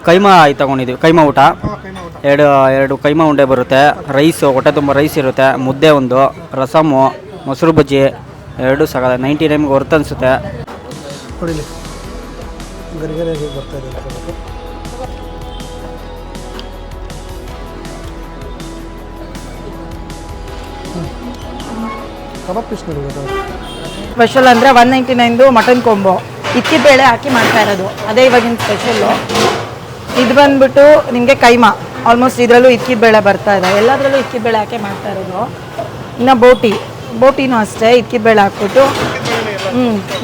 ಕೈಮಾ ತಗೊಂಡಿದ್ದೀವಿ. ಕೈಮಾ ಊಟ ಎರಡು ಕೈಮಾ ಉಂಡೆ ಬರುತ್ತೆ, ರೈಸು ಹೊಟ್ಟೆ ತುಂಬ ರೈಸ್ ಇರುತ್ತೆ, ಮುದ್ದೆ ಒಂದು, ರಸಮು, ಮೊಸರು ಬಜ್ಜಿ ಎರಡು ಸಗದ 99ಗೆ ಹೊರ್ತು ಅನಿಸುತ್ತೆ. ಹೊಡಿಲಿ ಗರಿಗರಿಯಾಗಿ ಬರ್ತಾ ಇದೆ. ಕಬಾಬ್ ಪೀಸ್ ಸ್ಪೆಷಲ್ ಅಂದರೆ 199 ಮಟನ್ ಕೊಂಬೋ ಇಕ್ಕಿ ಬೇಳೆ ಹಾಕಿ ಮಾಡ್ತಾ ಇರೋದು, ಅದೇ ಇವಾಗಿನ ಸ್ಪೆಷಲ್ಲು. ಇದು ಬಂದ್ಬಿಟ್ಟು ನಿಮಗೆ ಕೈಮಾ, ಆಲ್ಮೋಸ್ಟ್ ಇದರಲ್ಲೂ ಇಕ್ಕಿದ ಬೇಳೆ ಬರ್ತಾ ಇದೆ, ಎಲ್ಲದರಲ್ಲೂ ಇಕ್ಕಿದ ಬೇಳೆ ಹಾಕಿ ಮಾಡ್ತಾ ಇರೋದು. ಇನ್ನು ಬೋಟಿನೂ ಅಷ್ಟೇ ಇಕ್ಕಿದ ಬೇಳೆ ಹಾಕ್ಬಿಟ್ಟು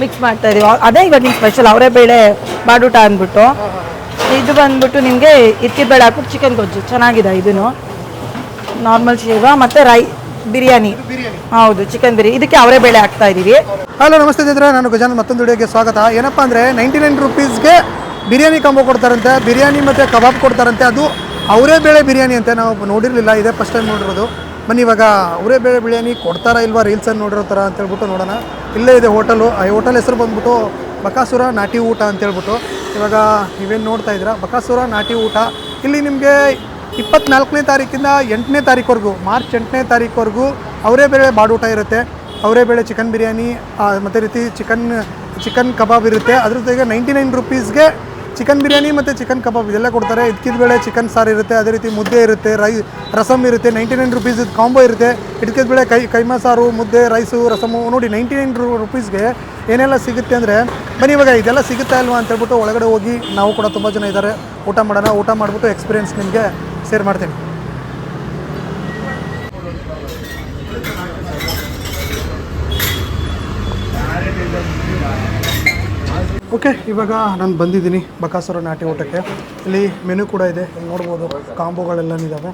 ಮಿಕ್ಸ್ ಮಾಡ್ತಾ ಇದೀವಿ, ಅದೇ ಇವಾಗಿನ ಸ್ಪೆಷಲ್. ಅವರೇ ಬೇಳೆ ಬಾಡೂಟ ಅಂದ್ಬಿಟ್ಟು. ಇದು ಬಂದ್ಬಿಟ್ಟು ನಿಮಗೆ ಇಕ್ಕಿದ ಬೇಳೆ ಹಾಕ್ಬಿಟ್ಟು ಚಿಕನ್ ಗೊಜ್ಜು ಚೆನ್ನಾಗಿದೆ. ಇದನ್ನು ನಾರ್ಮಲ್ ಶೇವ ಮತ್ತು ಬಿರಿಯಾನಿ, ಹೌದು ಚಿಕನ್ ಬಿರಿಯಾನಿ, ಇದಕ್ಕೆ ಅವರೇ ಬೇಳೆ ಹಾಕ್ತಾ ಇದ್ದೀವಿ. ಹಲೋ ನಮಸ್ತೆ ಇದ್ರೆ ನಾನು ಗಜಾನನ್ ಮತ್ತೊಂದು ವಿಡಿಯೋಗೆ ಸ್ವಾಗತ. ಏನಪ್ಪ ಅಂದರೆ 99 ರುಪೀಸ್ಗೆ ಬಿರಿಯಾನಿ ಕಾಂಬೋ ಕೊಡ್ತಾರಂತೆ, ಬಿರಿಯಾನಿ ಮತ್ತು ಕಬಾಬ್ ಕೊಡ್ತಾರಂತೆ. ಅದು ಅವರೇ ಬೇಳೆ ಬಿರಿಯಾನಿ ಅಂತ ನಾವು ನೋಡಿರಲಿಲ್ಲ, ಇದೇ ಫಸ್ಟ್ ಟೈಮ್ ನೋಡಿರೋದು. ಬನ್ನಿ ಇವಾಗ ಅವರೇ ಬೇಳೆ ಬಿರಿಯಾನಿ ಕೊಡ್ತಾರಾ ಇಲ್ವಾ ರೀಲ್ಸನ್ನು ನೋಡಿರೋ ಥರ ಅಂತೇಳ್ಬಿಟ್ಟು ನೋಡೋಣ. ಇಲ್ಲೇ ಇದೆ ಹೋಟೆಲು, ಆ ಹೋಟೆಲ್ ಹೆಸರು ಬಂದ್ಬಿಟ್ಟು ಬಕಾಸುರ ನಾಟಿ ಊಟ ಅಂತೇಳ್ಬಿಟ್ಟು. ಇವಾಗ ನೀವೇನು ನೋಡ್ತಾ ಇದ್ದೀರಾ ಬಕಾಸುರ ನಾಟಿ ಊಟ. ಇಲ್ಲಿ ನಿಮಗೆ 24ನೇ ತಾರೀಕಿಂದ 8ನೇ ತಾರೀಕುವರೆಗೂ, ಮಾರ್ಚ್ 8ನೇ ತಾರೀಕುವರೆಗೂ ಅವರೇ ಬೇಳೆ ಬಾಡೂಟ ಇರುತ್ತೆ. ಅವರೇ ಬೇಳೆ ಚಿಕನ್ ಬಿರಿಯಾನಿ ಮತ್ತು ರೀತಿ ಚಿಕನ್ ಕಬಾಬ್ ಇರುತ್ತೆ. ಅದ್ರ ಜೊತೆಗೆ 99 ರುಪೀಸ್ಗೆ ಚಿಕನ್ ಬಿರಿಯಾನಿ ಮತ್ತು ಚಿಕನ್ ಕಬಾಬ್ ಇದೆಲ್ಲ ಕೊಡ್ತಾರೆ. ಇದಕ್ಕಿದ ಬೇಳೆ ಚಿಕನ್ ಸಾರು ಇರುತ್ತೆ, ಅದೇ ರೀತಿ ಮುದ್ದೆ ಇರುತ್ತೆ, ರಸಮ್ ಇರುತ್ತೆ. 99 ರುಪೀಸ್ ಕಾಂಬೋ ಇರುತ್ತೆ. ಇದಕ್ಕಿದ ಬೇಳೆ ಕೈಮಾ ಸಾರು, ಮುದ್ದೆ, ರೈಸು, ರಸಮು ನೋಡಿ 99 ರುಪೀಸ್ಗೆ ಏನೆಲ್ಲ ಸಿಗುತ್ತೆ ಅಂದರೆ ಬನ್ನಿ ಇವಾಗ ಇದೆಲ್ಲ ಸಿಗುತ್ತಾ ಇಲ್ವಾ ಅಂತೇಳ್ಬಿಟ್ಟು ಒಳಗಡೆ ಹೋಗಿ ನಾವು ಕೂಡ ತುಂಬ ಜನ ಇದ್ದಾರೆ ಊಟ ಮಾಡೋಣ. ಊಟ ಮಾಡಿಬಿಟ್ಟು ಎಕ್ಸ್ಪೀರಿಯೆನ್ಸ್ ನಿಮಗೆ ಶೇರ್ ಮಾಡ್ತೀನಿ. ಓಕೆ, ಇವಾಗ ನಾನು ಬಂದಿದ್ದೀನಿ ಬಕಾಸುರ ನಾಟಿ ಊಟಕ್ಕೆ. ಇಲ್ಲಿ ಮೆನು ಕೂಡ ಇದೆ, ಇಲ್ಲಿ ನೋಡ್ಬೋದು ಕಾಂಬೋಗಳೆಲ್ಲನಿದ್ದಾವೆ.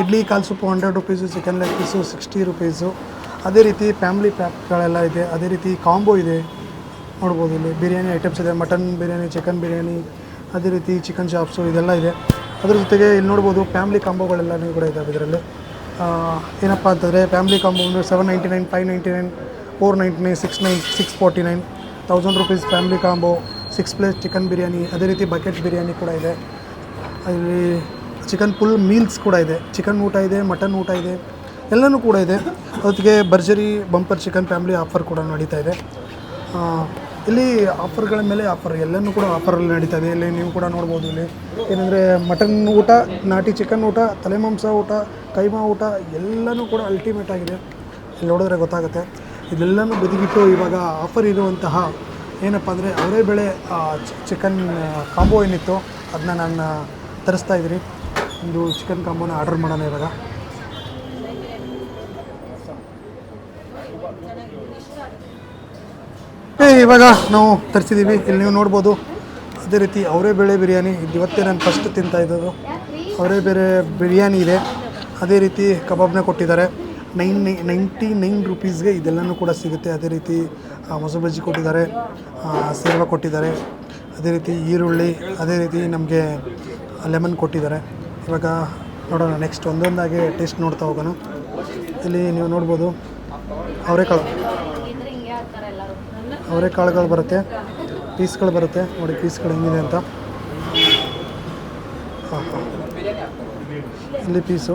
ಇಡ್ಲಿ ಕಾಲು soup 100 rupees, chicken leg piece 60 rupees, ಅದೇ ರೀತಿ ಫ್ಯಾಮಿಲಿ ಪ್ಯಾಕ್ಗಳೆಲ್ಲ ಇದೆ, ಅದೇ ರೀತಿ ಕಾಂಬೋ ಇದೆ ನೋಡ್ಬೋದು. ಇಲ್ಲಿ ಬಿರಿಯಾನಿ ಐಟಮ್ಸ್ ಇದೆ, ಮಟನ್ ಬಿರಿಯಾನಿ, ಚಿಕನ್ ಬಿರಿಯಾನಿ, ಅದೇ ರೀತಿ ಚಿಕನ್ ಚಾಪ್ಸು ಇದೆಲ್ಲ ಇದೆ. ಅದ್ರ ಜೊತೆಗೆ ಇಲ್ಲಿ ನೋಡ್ಬೋದು ಫ್ಯಾಮಿಲಿ ಕಾಂಬೋಗಳೆಲ್ಲನೂ ಕೂಡ ಇದ್ದಾವೆ ಇದರಲ್ಲಿ. ಏನಪ್ಪ ಅಂತಂದರೆ ಫ್ಯಾಮಿಲಿ ಕಾಂಬೋ ಅಂದರೆ 799, 599, 499, 649, 1000 rupees family combo, 6 plate chicken biryani, ಅದೇ ರೀತಿ ಬಕೆಟ್ ಬಿರಿಯಾನಿ ಕೂಡ ಇದೆ. ಅಲ್ಲಿ ಚಿಕನ್ ಫುಲ್ ಮೀಲ್ಸ್ ಕೂಡ ಇದೆ, ಚಿಕನ್ ಊಟ ಇದೆ, ಮಟನ್ ಊಟ ಇದೆ, ಎಲ್ಲನೂ ಕೂಡ ಇದೆ. ಅದಕ್ಕೆ ಭರ್ಜರಿ ಬಂಪರ್ ಚಿಕನ್ ಫ್ಯಾಮಿಲಿ ಆಫರ್ ಕೂಡ ನಡೀತಾ ಇದೆ. ಇಲ್ಲಿ ಆಫರ್ಗಳ ಮೇಲೆ ಆಫರ್, ಎಲ್ಲನೂ ಕೂಡ ಆಫರಲ್ಲಿ ನಡೀತಾ ಇದೆ. ಇಲ್ಲಿ ನೀವು ಕೂಡ ನೋಡ್ಬೋದು. ಇಲ್ಲಿ ಏನಂದರೆ ಮಟನ್ ಊಟ, ನಾಟಿ ಚಿಕನ್ ಊಟ, ತಲೆಮಾಂಸ ಊಟ, ಕೈಮಾ ಊಟ ಎಲ್ಲನೂ ಕೂಡ ಅಲ್ಟಿಮೇಟ್ ಆಗಿದೆ. ಇಲ್ಲಿ ನೋಡಿದ್ರೆ ಗೊತ್ತಾಗುತ್ತೆ. ಇದೆಲ್ಲನೂ ಬದಿಗಿಟ್ಟು ಇವಾಗ ಆಫರ್ ಇರುವಂತಹ ಏನಪ್ಪ ಅಂದರೆ ಅವರೇ ಬೇಳೆ ಚಿಕನ್ ಕಾಂಬೋ ಏನಿತ್ತು ಅದನ್ನ ನಾನು ತರಿಸ್ತಾ ಇದ್ದೀನಿ. ಒಂದು ಚಿಕನ್ ಕಾಂಬೋನ ಆರ್ಡರ್ ಮಾಡೋಣ ಇವಾಗ. ಇವಾಗ ನಾವು ತರಿಸಿದ್ದೀವಿ, ಇಲ್ಲಿ ನೀವು ನೋಡ್ಬೋದು. ಅದೇ ರೀತಿ ಅವರೇ ಬೇಳೆ ಬಿರಿಯಾನಿ, ಇವತ್ತೇ ನಾನು ಫಸ್ಟ್ ತಿಂತಾ ಇದ್ದದ್ದು. ಅವರೇ ಬೇರೆ ಬಿರಿಯಾನಿ ಇದೆ, ಅದೇ ರೀತಿ ಕಬಾಬ್ನ ಕೊಟ್ಟಿದ್ದಾರೆ. 99 ರುಪೀಸ್ಗೆ ಇದೆಲ್ಲನೂ ಕೂಡ ಸಿಗುತ್ತೆ. ಅದೇ ರೀತಿ ಮೊಸರು ಬಜ್ಜಿ ಕೊಟ್ಟಿದ್ದಾರೆ, ಸೇವ ಕೊಟ್ಟಿದ್ದಾರೆ, ಅದೇ ರೀತಿ ಈರುಳ್ಳಿ, ಅದೇ ರೀತಿ ನಮಗೆ ಲೆಮನ್ ಕೊಟ್ಟಿದ್ದಾರೆ. ಇವಾಗ ನೋಡೋಣ, ನೆಕ್ಸ್ಟ್ ಒಂದೊಂದಾಗಿ ಟೇಸ್ಟ್ ನೋಡ್ತಾ ಹೋಗೋಣ. ಇಲ್ಲಿ ನೀವು ನೋಡ್ಬೋದು ಅವರೆಕಾಳುಗಳು ಬರುತ್ತೆ, ಪೀಸ್ಗಳು ಬರುತ್ತೆ ನೋಡಿ, ಪೀಸ್ಗಳು ಹೆಂಗಿದೆ ಅಂತ. ಇಲ್ಲಿ ಪೀಸು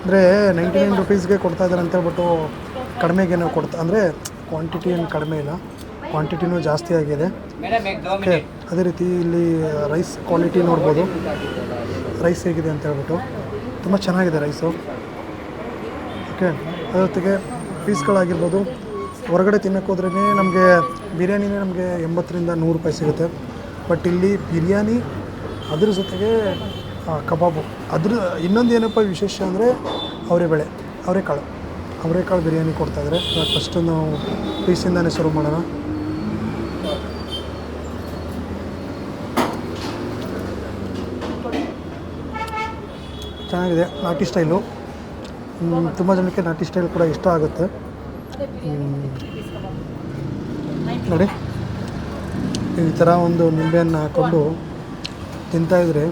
ಅಂದರೆ 99 ರುಪೀಸ್ಗೆ ಕೊಡ್ತಾ ಇದ್ದಾರೆ ಅಂತ ಹೇಳ್ಬಿಟ್ಟು ಕಡಿಮೆಗೇನೋ ಅಂದರೆ ಕ್ವಾಂಟಿಟಿ ಏನು ಕಡಿಮೆ ಇಲ್ಲ, ಕ್ವಾಂಟಿಟಿನೂ ಜಾಸ್ತಿ ಆಗಿದೆ. ಓಕೆ, ಅದೇ ರೀತಿ ಇಲ್ಲಿ ರೈಸ್ ಕ್ವಾಲಿಟಿ ನೋಡ್ಬೋದು, ರೈಸ್ ಹೇಗಿದೆ ಅಂತ ಹೇಳ್ಬಿಟ್ಟು ತುಂಬ ಚೆನ್ನಾಗಿದೆ ರೈಸು. ಓಕೆ, ಅದ್ರ ಜೊತೆಗೆ ಪೀಸ್ಗಳಾಗಿರ್ಬೋದು. ಹೊರಗಡೆ ತಿನ್ನೋಕೆ ಹೋದ್ರೇ ನಮಗೆ ಬಿರಿಯಾನಿನೇ ನಮಗೆ 80ರಿಂದ 100 ರೂಪಾಯಿ ಸಿಗುತ್ತೆ. ಬಟ್ ಇಲ್ಲಿ ಬಿರಿಯಾನಿ ಅದ್ರ ಜೊತೆಗೆ ಕಬಾಬು. ಅದ್ರ ಇನ್ನೊಂದು ಏನಪ್ಪ ವಿಶೇಷ ಅಂದರೆ ಅವರೆಕಾಳು ಬಿರಿಯಾನಿ ಕೊಡ್ತಾಯಿದ್ದಾರೆ. ಫಸ್ಟು ನಾವು ಪೀಸಿಂದನೇ ಶುರು ಮಾಡೋಣ. ಚೆನ್ನಾಗಿದೆ, ನಾಟಿ ಸ್ಟೈಲು. ತುಂಬ ಜನಕ್ಕೆ ನಾಟಿ ಸ್ಟೈಲ್ ಕೂಡ ಇಷ್ಟ ಆಗುತ್ತೆ. ನೋಡಿ, ಈ ಥರ ಒಂದು ನಿಂಬೆಹಣ್ಣು ಹಾಕ್ಕೊಂಡು ತಿಂತಾಯಿದ್ರೆ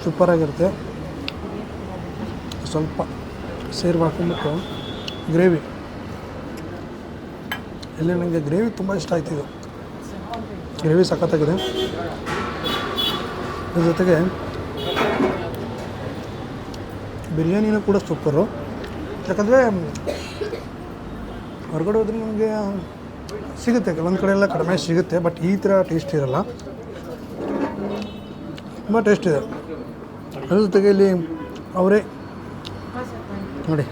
ಸೂಪರಾಗಿರುತ್ತೆ. ಸ್ವಲ್ಪ ಸೇರು ಹಾಕೊಂಡ್ಬಿಟ್ಟು ಗ್ರೇವಿ, ಇಲ್ಲಿ ನನಗೆ ಗ್ರೇವಿ ತುಂಬ ಇಷ್ಟ ಆಯ್ತು. ಇದು ಗ್ರೇವಿ ಸಖತ್ತಾಗಿದೆ. ಅದ್ರ ಜೊತೆಗೆ ಬಿರಿಯಾನಿನೂ ಕೂಡ ಸೂಪರು. ಯಾಕಂದರೆ ಹೊರಗಡೆ ಹೋದ್ರೆ ನಮಗೆ ಸಿಗುತ್ತೆ, ಕೆಲವೊಂದು ಕಡೆ ಎಲ್ಲ ಕಡಿಮೆ ಸಿಗುತ್ತೆ, ಬಟ್ ಈ ಥರ ಟೇಸ್ಟ್ ಇರಲ್ಲ. ತುಂಬ ಟೇಸ್ಟ್ ಇದೆ. ಅದ್ರ ಜೊತೆಗೆ ಇಲ್ಲಿ ಅವರೇ ನೋಡಿ,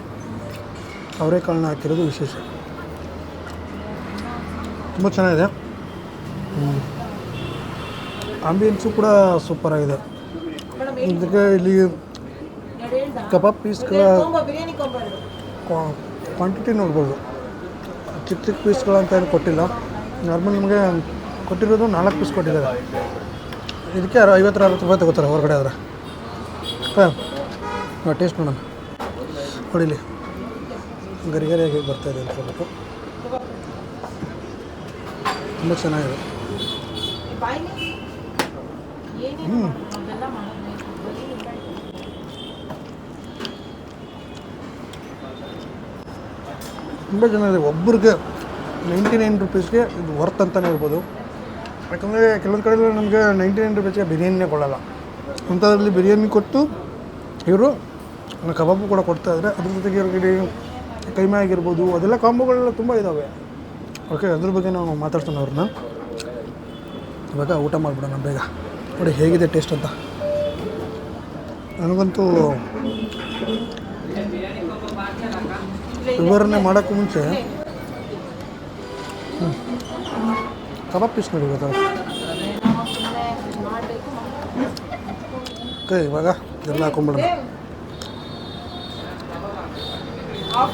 ಅವರೆಕಾಳನ್ನ ಹಾಕಿರೋದು ವಿಶೇಷ. ತುಂಬ ಚೆನ್ನಾಗಿದೆ. ಆಂಬಿಯನ್ಸು ಕೂಡ ಸೂಪರಾಗಿದೆ. ಜೊತೆಗೆ ಇಲ್ಲಿ ಕಬಾಬ್ ಪೀಸ್ಗಳ ಕ್ವಾಂಟಿಟಿ ನೋಡ್ಬೋದು. ಚಿಕ್ಕ ಚಿಕ್ಕ ಪೀಸ್ಗಳಂತ ಏನು ಕೊಟ್ಟಿಲ್ಲ. ನಾರ್ಮಲ್ ನಿಮಗೆ ಕೊಟ್ಟಿರೋದು 4 ಪೀಸ್ ಕೊಟ್ಟಿದ್ದಾರೆ. ಇದಕ್ಕೆ 50-60 ರೂಪಾಯಿ ತಗೋತಾರೆ ಹೊರಗಡೆ ಆದರೆ. ಹಾಂ, ಟೇಸ್ಟ್ ನೋಡೋಣ. ನೋಡಿಲಿ ಗರಿಗರಿಯಾಗಿ ಬರ್ತಾಯಿದೆ ಅಂತ ಹೇಳ್ಬಿಟ್ಟು ತುಂಬ ಚೆನ್ನಾಗಿದೆ. ತುಂಬ ಚೆನ್ನಾಗಿದೆ. ಒಬ್ಬರಿಗೆ 99 ರುಪೀಸ್ಗೆ ಇದು ವರ್ತ್ ಅಂತಲೇ ಹೇಳ್ಬೋದು. ಯಾಕಂದರೆ ಕೆಲವೊಂದು ಕಡೆ ನಮಗೆ 99 ರುಪೀಸ್ಗೆ ಬಿರಿಯಾನಿನೇ ಕೊಡೋಲ್ಲ. ಅಂಥದ್ರಲ್ಲಿ ಬಿರಿಯಾನಿ ಕೊಟ್ಟು ಇವರು ಕಬಾಬು ಕೂಡ ಕೊಡ್ತಾಯಿದ್ದಾರೆ. ಅದ್ರ ಜೊತೆಗೆ ಇವ್ರಿಗೆ ಕೈಮೆ ಆಗಿರ್ಬೋದು, ಅದೆಲ್ಲ ಕಾಂಬೋಗಳೆಲ್ಲ ತುಂಬ ಇದ್ದಾವೆ. ಓಕೆ, ಅದ್ರ ಬಗ್ಗೆ ನಾವು ಮಾತಾಡ್ಸೋಣ ಅವ್ರನ್ನ. ಇವಾಗ ಊಟ ಮಾಡಿಬಿಡೋಣ ಬೇಗ. ನೋಡಿ ಹೇಗಿದೆ ಟೇಸ್ಟ್ ಅಂತ. ನನಗಂತೂ ವಿವರಣೆ ಮಾಡೋಕ್ಕೂ ಮುಂಚೆ ಕಬಾಬ್ ಪೀಸ್ ನೋಡಿ ಗೊತ್ತಾಗ. ಓಕೆ, ಇವಾಗ ಎಲ್ಲ ಹಾಕೊಂಡ್ಬಿಡೋಣ.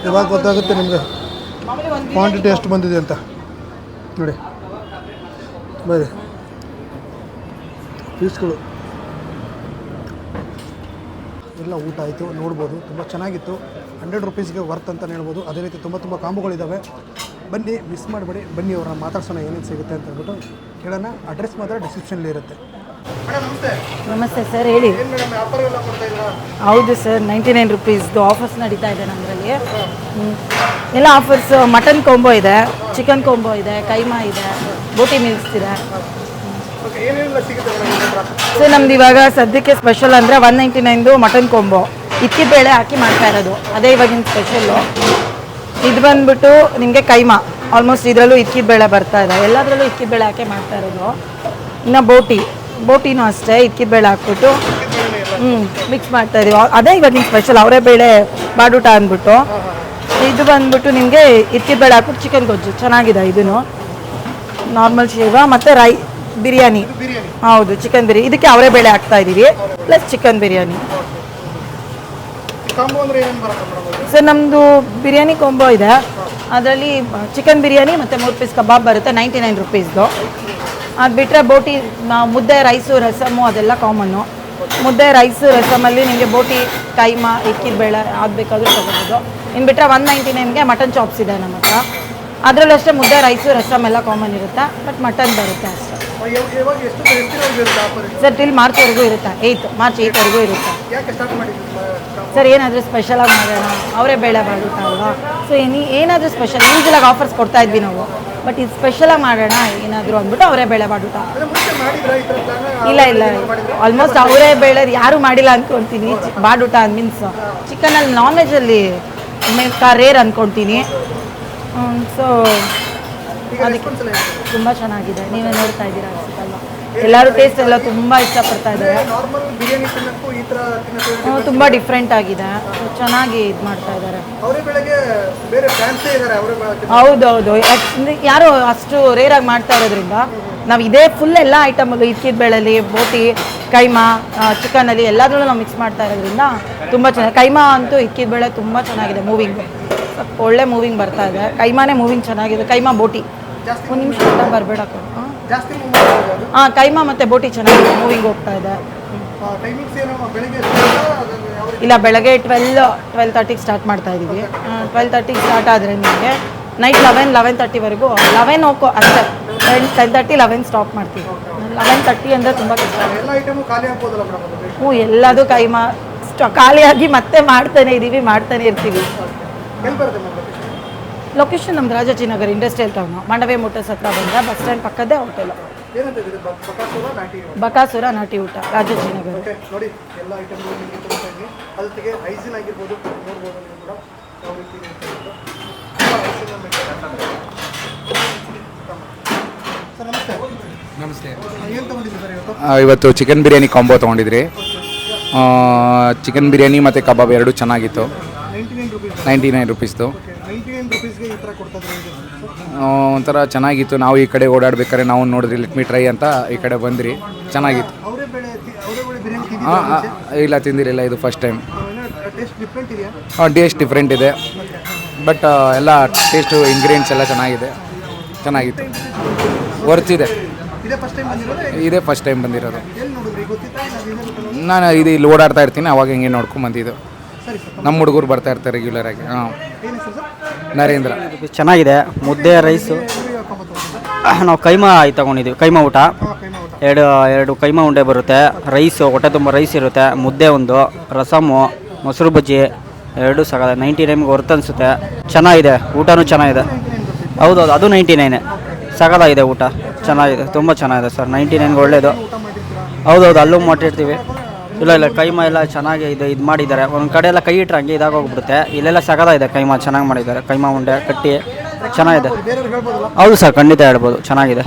ಇವಾಗ ಗೊತ್ತಾಗುತ್ತೆ ನಿಮಗೆ ಕ್ವಾಂಟಿಟಿ ಎಷ್ಟು ಬಂದಿದೆ ಅಂತ. ನೋಡಿ ಬರೀ ಪೀಸ್ಗಳು ಎಲ್ಲ ಊಟ ಆಯಿತು, ನೋಡ್ಬೋದು. ತುಂಬ ಚೆನ್ನಾಗಿತ್ತು. 100 ರುಪೀಸ್ಗೆ ವರ್ತ್ ಅಂತಲೇ ಹೇಳ್ಬೋದು. ಅದೇ ರೀತಿ ತುಂಬ ಕಾಂಬೋಗಳಿದ್ದಾವೆ. ಬನ್ನಿ, ಮಿಸ್ ಮಾಡಬೇಡಿ. ಬನ್ನಿ, ಅವ್ರನ್ನ ಮಾತಾಡ್ಸೋಣ ಏನೇನು ಸಿಗುತ್ತೆ ಅಂತ ಹೇಳ್ಬಿಟ್ಟು ಕೇಳೋಣ. ಅಡ್ರೆಸ್ ಮಾತ್ರ ಡಿಸ್ಕ್ರಿಪ್ಷನ್ಲಿ ಇರುತ್ತೆ. ನಮಸ್ತೆ ಸರ್, ಹೇಳಿ. ಹೌದು ಸರ್, 99 ರುಪೀಸ್ದು ಆಫರ್ಸ್ ನಡೀತಾ ಇದೆ ನಮ್ಮದ್ರಲ್ಲಿ. ಎಲ್ಲ ಆಫರ್ಸ್ ಮಟನ್ ಕೊಂಬೋ ಇದೆ, ಚಿಕನ್ ಕೊಂಬೋ ಇದೆ, ಕೈಮಾ ಇದೆ, ಬೋಟಿ ಮೀಲ್ಸ್ ಇದೆ. ಸರ್ ನಮ್ದು ಇವಾಗ ಸದ್ಯಕ್ಕೆ ಸ್ಪೆಷಲ್ ಅಂದರೆ 199ದು ಮಟನ್ ಕೊಂಬೋ ಇಕ್ಕಿ ಬೇಳೆ ಹಾಕಿ ಮಾಡ್ತಾ ಇರೋದು, ಅದೇ ಇವಾಗಿನ ಸ್ಪೆಷಲ್ಲು. ಇದು ಬಂದ್ಬಿಟ್ಟು ನಿಮಗೆ ಕೈಮಾ, ಆಲ್ಮೋಸ್ಟ್ ಇದರಲ್ಲೂ ಇಕ್ಕಿ ಬೇಳೆ ಬರ್ತಾ ಇದೆ, ಎಲ್ಲದರಲ್ಲೂ ಇಕ್ಕಿ ಬೇಳೆ ಹಾಕಿ ಮಾಡ್ತಾ ಇರೋದು. ಇನ್ನು ಬೋಟಿನೂ ಅಷ್ಟೇ ಇಕ್ಕಿ ಬೇಳೆ ಹಾಕ್ಬಿಟ್ಟು ಮಿಕ್ಸ್ ಮಾಡ್ತಾ ಇದೀವಿ, ಅದೇ ಇವಾಗಿನ ಸ್ಪೆಷಲ್. ಅವರೇ ಬೇಳೆ ಬಾಡೂಟ ಅಂದ್ಬಿಟ್ಟು. ಇದು ಬಂದ್ಬಿಟ್ಟು ನಿಮಗೆ ಇಕ್ಕಿ ಬೇಳೆ ಹಾಕ್ಬಿಟ್ಟು ಚಿಕನ್ ಗೊಜ್ಜು ಚೆನ್ನಾಗಿದೆ. ಇದನ್ನು ನಾರ್ಮಲ್ ಶೇವ ಮತ್ತು ಬಿರಿಯಾನಿ. ಹೌದು, ಚಿಕನ್ ಬಿರಿಯಾನಿ. ಇದಕ್ಕೆ ಅವರೇ ಬೇಳೆ ಹಾಕ್ತಾ ಇದ್ದೀವಿ, ಪ್ಲಸ್ ಚಿಕನ್ ಬಿರಿಯಾನಿ. ಸರ್ ನಮ್ಮದು ಬಿರಿಯಾನಿ ಕೊಂಬೋ ಇದೆ, ಅದರಲ್ಲಿ ಚಿಕನ್ ಬಿರಿಯಾನಿ ಮತ್ತು 3 ಪೀಸ್ ಕಬಾಬ್ ಬರುತ್ತೆ, 99 ರುಪೀಸ್ದು. ಅದು ಬಿಟ್ಟರೆ ಬೋಟಿ, ಮುದ್ದೆ, ರೈಸು, ರಸಮು ಅದೆಲ್ಲ ಕಾಮನ್ನು. ಮುದ್ದೆ, ರೈಸು, ರಸಮಲ್ಲಿ ನಿಮಗೆ ಬೋಟಿ, ಕೈಮಾ, ಇಕ್ಕಿದ ಬೇಳೆ ಅದು ಬೇಕಾದರೂ ತೊಗೋಬೋದು. ಇನ್ನು ಬಿಟ್ಟರೆ 199ಗೆ ಮಟನ್ ಚಾಪ್ಸ್ ಇದೆ ನಮ್ಮ ಹತ್ರ. ಅದರಲ್ಲೂ ಅಷ್ಟೇ ಮುದ್ದೆ, ರೈಸು, ರಸಮ್ ಎಲ್ಲ ಕಾಮನ್ ಇರುತ್ತೆ, ಬಟ್ ಮಟನ್ ಬರುತ್ತೆ ಅಷ್ಟೇ. ಸರ್ ಟಿಲ್ ಮಾರ್ಚ್ವರೆಗೂ ಇರುತ್ತೆ, ಮಾರ್ಚ್ 8ವರೆಗೂ ಇರುತ್ತೆ. ಸರ್ ಏನಾದರೂ ಸ್ಪೆಷಲಾಗಿ ಮಾಡೋಣ, ಅವರೇ ಬೇಳೆ ಬಾಡುತ್ತಾ ಅಲ್ವಾ, ಸೊ ಏನಾದರೂ ಸ್ಪೆಷಲ್. ಯೂಶಲಾಗಿ ಆಫರ್ಸ್ ಕೊಡ್ತಾ ಇದ್ವಿ ನಾವು, ಬಟ್ ಇದು ಸ್ಪೆಷಲಾಗಿ ಮಾಡೋಣ ಏನಾದರೂ ಅಂದ್ಬಿಟ್ಟು ಅವರೇ ಬೇಳೆ ಬಾಡುತ್ತಾ. ಇಲ್ಲ, ಆಲ್ಮೋಸ್ಟ್ ಅವರೇ ಬೇಳೆ ಯಾರೂ ಮಾಡಿಲ್ಲ ಅಂದ್ಕೊಳ್ತೀನಿ. ಬಾಡುಟ ಮೀನ್ಸ್ ಚಿಕನಲ್ಲಿ, ನಾನ್ ವೆಜ್ಜಲ್ಲಿ ರೇರ್ ಅಂದ್ಕೊಳ್ತೀನಿ. ಸೊ ಅದಕ್ಕೆ ತುಂಬ ಚೆನ್ನಾಗಿದೆ, ನೀವೇ ನೋಡ್ತಾ ಇದ್ದೀರಾ ಅನ್ಸುತ್ತಲ್ವ. ಎಲ್ಲರೂ ಟೇಸ್ಟ್ ಎಲ್ಲ ತುಂಬ ಇಷ್ಟಪಡ್ತಾ ಇದ್ದಾರೆ. ತುಂಬ ಡಿಫ್ರೆಂಟ್ ಆಗಿದೆ, ಚೆನ್ನಾಗಿ ಇದು ಮಾಡ್ತಾ ಇದ್ದಾರೆ. ಹೌದೌದು, ಯಾರು ಅಷ್ಟು ರೇರಾಗಿ ಮಾಡ್ತಾ ಇರೋದ್ರಿಂದ ನಾವು ಇದೇ ಫುಲ್ ಎಲ್ಲ ಐಟಮಲ್ಲೂ ಇಕ್ಕಿದ ಬೇಳೆಲಿ, ಬೋಟಿ, ಕೈಮಾ, ಚಿಕನಲ್ಲಿ ಎಲ್ಲದರಲ್ಲೂ ನಾವು ಮಿಕ್ಸ್ ಮಾಡ್ತಾ ಇರೋದ್ರಿಂದ ತುಂಬ ಚೆನ್ನಾಗಿ. ಕೈಮಾ ಅಂತೂ ಇಕ್ಕಿದ ಬೇಳೆ ತುಂಬ ಚೆನ್ನಾಗಿದೆ, ಮೂವಿಂಗ್ ಒಳ್ಳೆ ಮೂವಿಂಗ್ ಬರ್ತಾ ಇದೆ. ಕೈಮಾನೇ ಮೂವಿಂಗ್ ಚೆನ್ನಾಗಿದೆ. ಕೈಮಾ ಬೋಟಿ ಒಂದು ನಿಮಿಷ ಬರಬೇಡ. ಹಾಂ, ಕೈಮಾ ಮತ್ತು ಬೋಟಿ ಚೆನ್ನಾಗಿದೆ, ಮೂವಿಂಗ್ ಹೋಗ್ತಾ ಇದೆ. ಇಲ್ಲ, ಬೆಳಗ್ಗೆ 12:30ಗೆ ಸ್ಟಾರ್ಟ್ ಮಾಡ್ತಾ ಇದ್ದೀವಿ. 12:30ಗೆ ಸ್ಟಾರ್ಟ್ ಆದರೆ ನಿಮಗೆ ನೈಟ್ 11:30ವರೆಗೂ 11 ಹೋಗೋ ಅಷ್ಟೇ. 10:30, 11 ಸ್ಟಾಪ್ ಮಾಡ್ತೀವಿ. 11:30 ಅಂದರೆ ತುಂಬ ಕಷ್ಟ. ಎಲ್ಲದೂ ಕೈಮಾ ಖಾಲಿಯಾಗಿ ಮತ್ತೆ ಮಾಡ್ತಾನೆ ಇರ್ತೀವಿ. ಲೊಕೇಶನ್ ನಮ್ದು ರಾಜಾಜಿನಗರ್ ಇಂಡಸ್ಟ್ರಿಯಲ್ ಟೌನು, ಮಂಡವೆ ಮೋಟರ್ಸ್ ಹತ್ರ ಬಂದರೆ ಬಸ್ ಸ್ಟ್ಯಾಂಡ್ ಪಕ್ಕದೇ ಹೋಟೆಲು. ಏನಂತ ಇದೆ ಬಕಾಸುರ ನಾಟಿ ಬಕಾಸುರ ನಾಟಿ ಊಟ ರಾಜಾಜಿನಗರ. ಓಕೆ ನೋಡಿ ಎಲ್ಲ ಐಟಮ್ಗಳು ನಿಮಗೆ ತೋರಿಸ್ತಾ ಇದ್ದೀನಿ. ಅದಕ್ಕೆ ಹೈಜಿನ್ ಆಗಿರ್ಬೋದು ನೋಡ್ಬೋದು ನೀವು ಕೂಡ ಯಾವ ರೀತಿ ಇರುತ್ತೆ ಅಂತ. ತುಂಬ ಹೈಜಿನ್ ಸರ್ ನಮಸ್ತೆ. ನಮಸ್ತೆ. ಏನು ತೊಗೊಂಡಿದ್ದೀರಿ ಸರ್ ಇವತ್ತು? ಇವತ್ತು ಚಿಕನ್ ಬಿರಿಯಾನಿ ಕಾಂಬೋ ತೊಗೊಂಡಿದ್ರಿ. ಚಿಕನ್ ಬಿರಿಯಾನಿ ಮತ್ತು ಕಬಾಬ್ ಎರಡೂ ಚೆನ್ನಾಗಿತ್ತು. 99 ರುಪೀಸ್. 99 ರುಪೀಸ್ದು. ಓಕೆ 99 ರುಪೀಸ್ಗೆ ಈ ಥರ ಕೊಡ್ತಾ ಇದ್ದಾರೆ ಒಂಥರ ಚೆನ್ನಾಗಿತ್ತು. ನಾವು ಈ ಕಡೆ ಓಡಾಡ್ಬೇಕಾದ್ರೆ ನಾವು ನೋಡಿದ್ರಿ ಲೆಟ್ ಮಿ ಟ್ರೈ ಅಂತ ಈ ಕಡೆ ಬಂದ್ರಿ, ಚೆನ್ನಾಗಿತ್ತು. ಅವರೇ ಬೇಳೆ ಬಿರಿಯಾನಿ ಇಲ್ಲ ತಿಂದಿರಲಿಲ್ಲ, ಇದು ಫಸ್ಟ್ ಟೈಮ್. ಟೇಸ್ಟ್ ಡಿಫ್ರೆಂಟ್ ಇದೆಯಾ? ಟೇಸ್ಟ್ ಡಿಫ್ರೆಂಟ್ ಇದೆ, ಬಟ್ ಎಲ್ಲ ಟೇಸ್ಟು ಇಂಗ್ರೀಡಿಯೆಂಟ್ಸ್ ಎಲ್ಲ ಚೆನ್ನಾಗಿದೆ, ಚೆನ್ನಾಗಿತ್ತು, ವರ್ತ್ ಇದೆ. ಇದೇ ಫಸ್ಟ್ ಟೈಮ್ ಬಂದಿರೋದು? ಇದೇ ಫಸ್ಟ್ ಟೈಮ್ ಬಂದಿರೋದು. ಎಲ್ಲಿ ನೋಡಿದ್ರಿ ಗೊತ್ತಿತ್ತಾ? ನಾನು ಇಲ್ಲಿ ಓಡಾಡ್ತಾ ಇರ್ತೀನಿ, ಅವಾಗ ಹಿಂಗೆ ನೋಡ್ಕೊಂಡು ಬಂದಿದ್ದು. ಸರಿ ಸರ್. ನಮ್ಮ ಹುಡುಗರು ಬರ್ತಾ ಇರ್ತಾರೆ ರೆಗ್ಯುಲರ್ ಆಗಿ. ಹಾಂ, ಏನು ಸರ್? ನರೇಂದ್ರ. ಚೆನ್ನಾಗಿದೆ. ಮುದ್ದೆ ರೈಸು ನಾವು ಕೈಮಾ ತೊಗೊಂಡಿದ್ದೀವಿ. ಕೈಮಾ ಊಟ ಎರಡು ಕೈಮಾ ಉಂಡೆ ಬರುತ್ತೆ. ರೈಸು ಹೊಟ್ಟೆ ತುಂಬ ರೈಸ್ ಇರುತ್ತೆ. ಮುದ್ದೆ ಒಂದು, ರಸಮು, ಮೊಸರು ಬಜ್ಜಿ ಎರಡು ಸಗದ 99ಗೆ ಹೊರ್ತು ಅನಿಸುತ್ತೆ. ಚೆನ್ನಾಗಿದೆ, ಊಟನೂ ಚೆನ್ನಾಗಿದೆ. ಹೌದೌದು, ಅದು 99 ಸಗದಾಗಿದೆ ಊಟ, ಚೆನ್ನಾಗಿದೆ, ತುಂಬ ಚೆನ್ನಾಗಿದೆ ಸರ್. 99ಗೆ ಒಳ್ಳೆಯದು. ಹೌದೌದು, ಅಲ್ಲೂ ಮಾಡಿರ್ತೀವಿ. ಇಲ್ಲ ಕೈಮಾ ಎಲ್ಲ ಚೆನ್ನಾಗಿ ಇದು ಮಾಡಿದ್ದಾರೆ. ಒಂದು ಕಡೆ ಎಲ್ಲ ಕೈ ಇಟ್ಟರೆ ಹಂಗೆ ಇದಾಗೋಗ್ಬಿಡುತ್ತೆ. ಇಲ್ಲೆಲ್ಲ ಸಗದಾಗಿದೆ, ಕೈಮಾ ಚೆನ್ನಾಗಿ ಮಾಡಿದ್ದಾರೆ. ಕೈಮಾ ಉಂಡೆ ಕಟ್ಟಿ ಚೆನ್ನಾಗಿದೆ. ಹೌದು ಸರ್, ಖಂಡಿತ ಹೇಳ್ಬೋದು, ಚೆನ್ನಾಗಿದೆ.